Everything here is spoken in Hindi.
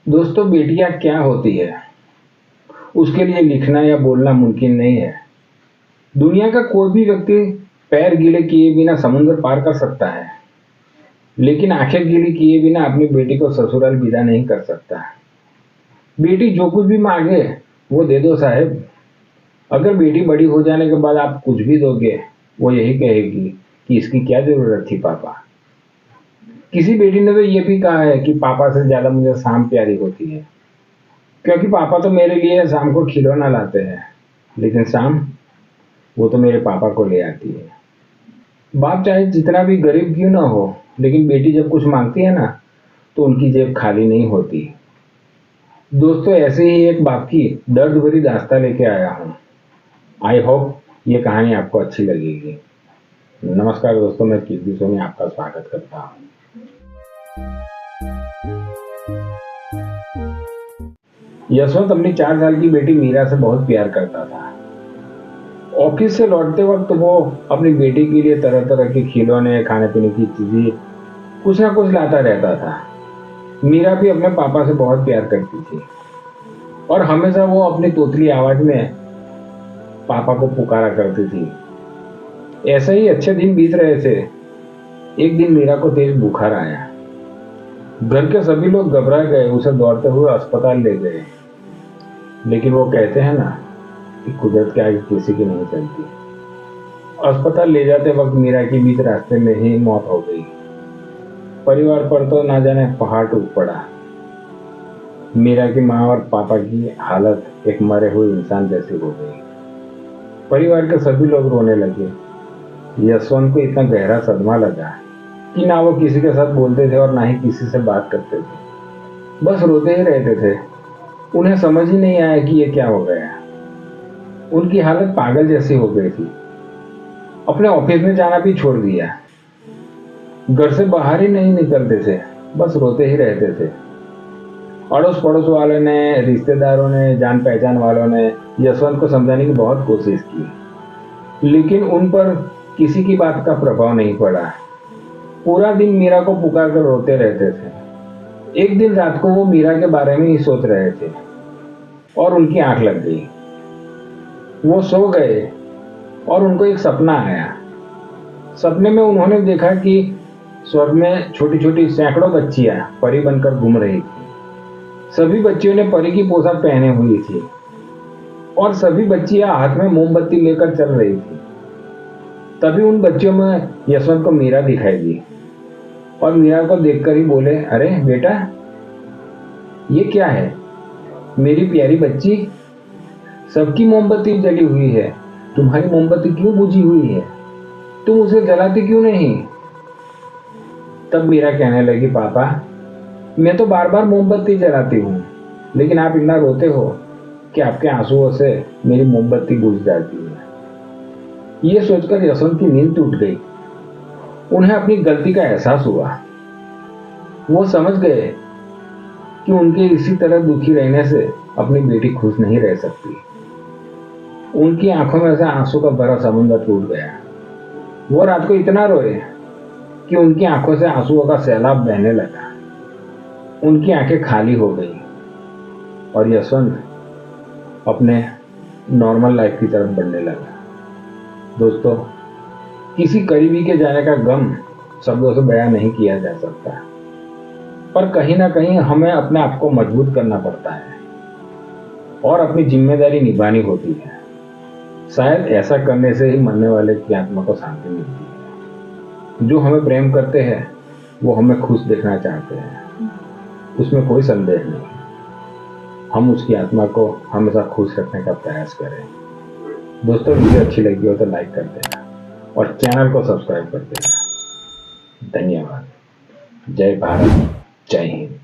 दोस्तों, बेटियां क्या होती है उसके लिए लिखना या बोलना मुमकिन नहीं है। दुनिया का कोई भी व्यक्ति पैर गीले किए बिना समुद्र पार कर सकता है, लेकिन आंखें गीली किए बिना अपनी बेटी को ससुराल विदा नहीं कर सकता। बेटी जो कुछ भी मांगे वो दे दो साहब। अगर बेटी बड़ी हो जाने के बाद आप कुछ भी दोगे, वो यही कहेगी कि इसकी क्या जरूरत थी पापा। किसी बेटी ने तो ये भी कहा है कि पापा से ज्यादा मुझे शाम प्यारी होती है, क्योंकि पापा तो मेरे लिए शाम को खिलौना लाते हैं, लेकिन शाम वो तो मेरे पापा को ले आती है। बाप चाहे जितना भी गरीब क्यों ना हो, लेकिन बेटी जब कुछ मांगती है ना, तो उनकी जेब खाली नहीं होती। दोस्तों, ऐसे ही एक बाप की दर्द भरी दास्तां लेके आया हूँ। आई होप ये कहानी आपको अच्छी लगेगी। नमस्कार दोस्तों, मैं कीर्ति सोनी आपका स्वागत करता हूँ। यशवंत अपनी 4 साल की बेटी मीरा से बहुत प्यार करता था। ऑफिस से लौटते वक्त वो अपनी बेटी के लिए तरह तरह के खिलौने, खाने पीने की चीजें कुछ ना कुछ लाता रहता था। मीरा भी अपने पापा से बहुत प्यार करती थी और हमेशा वो अपनी तोतली आवाज में पापा को पुकारा करती थी। ऐसे ही अच्छे दिन बीत रहे थे। एक दिन मीरा को तेज बुखार आया। घर के सभी लोग घबरा गए, उसे दौड़ते हुए अस्पताल ले गए। लेकिन वो कहते हैं ना कि कुदरत के आगे किसी की नहीं चलती। अस्पताल ले जाते वक्त मीरा की बीच रास्ते में ही मौत हो गई। परिवार पर तो ना जाने पहाड़ टूट पड़ा। मीरा की माँ और पापा की हालत एक मरे हुए इंसान जैसी हो गई। परिवार के सभी लोग रोने लगे। यशवंत को इतना गहरा सदमा लगा कि ना वो किसी के साथ बोलते थे और ना ही किसी से बात करते थे। बस रोते ही रहते थे। उन्हें समझ ही नहीं आया कि ये क्या हो गया। उनकी हालत पागल जैसी हो गई थी। अपने ऑफिस में जाना भी छोड़ दिया। घर से बाहर ही नहीं निकलते थे, बस रोते ही रहते थे। अड़ोस पड़ोस वालों ने, रिश्तेदारों ने, जान पहचान वालों ने यशवंत को समझाने की बहुत कोशिश की, लेकिन उन पर किसी की बात का प्रभाव नहीं पड़ा। पूरा दिन मीरा को पुकार कर रोते रहते थे। एक दिन रात को वो मीरा के बारे में ही सोच रहे थे और उनकी आंख लग गई। वो सो गए और उनको एक सपना आया। सपने में उन्होंने देखा कि स्वर्ग में छोटी छोटी सैकड़ों बच्चियां परी बनकर घूम रही थी। सभी बच्चियों ने परी की पोशाक पहने हुई थी और सभी बच्चियां हाथ में मोमबत्ती लेकर चल रही थी। तभी उन बच्चियों में यशवंत को मीरा दिखाई दी और मीरा को देखकर ही बोले, अरे बेटा, ये क्या है? मेरी प्यारी बच्ची, सबकी मोमबत्ती जली हुई है, तुम्हारी मोमबत्ती क्यों बुझी हुई है? तुम उसे जलाती क्यों नहीं? तब मीरा कहने लगी, पापा, मैं तो बार बार मोमबत्ती जलाती हूँ, लेकिन आप इतना रोते हो कि आपके आंसुओं से मेरी मोमबत्ती बुझ जाती है। ये सोचकर यशवंत की नींद टूट गई। उन्हें अपनी गलती का एहसास हुआ। वो समझ गए कि उनके इसी तरह दुखी रहने से अपनी बेटी खुश नहीं रह सकती। उनकी आंखों में से आंसू का भरा समुद्र टूट गया। वो रात को इतना रोए कि उनकी आंखों से आंसुओं का सैलाब बहने लगा। उनकी आंखें खाली हो गई और यशवंत अपने नॉर्मल लाइफ की तरफ बढ़ने लगा। दोस्तों, किसी करीबी के जाने का गम शब्दों से बयां नहीं किया जा सकता, पर कहीं ना कहीं हमें अपने आप को मजबूत करना पड़ता है और अपनी जिम्मेदारी निभानी होती है। शायद ऐसा करने से ही मरने वाले की आत्मा को शांति मिलती है। जो हमें प्रेम करते हैं वो हमें खुश देखना चाहते हैं, उसमें कोई संदेह नहीं। हम उसकी आत्मा को हमेशा खुश रखने का प्रयास करें। दोस्तों, वीडियो अच्छी लगी हो तो लाइक कर देना और चैनल को सब्सक्राइब कर देना। धन्यवाद। जय भारत, जय हिंद।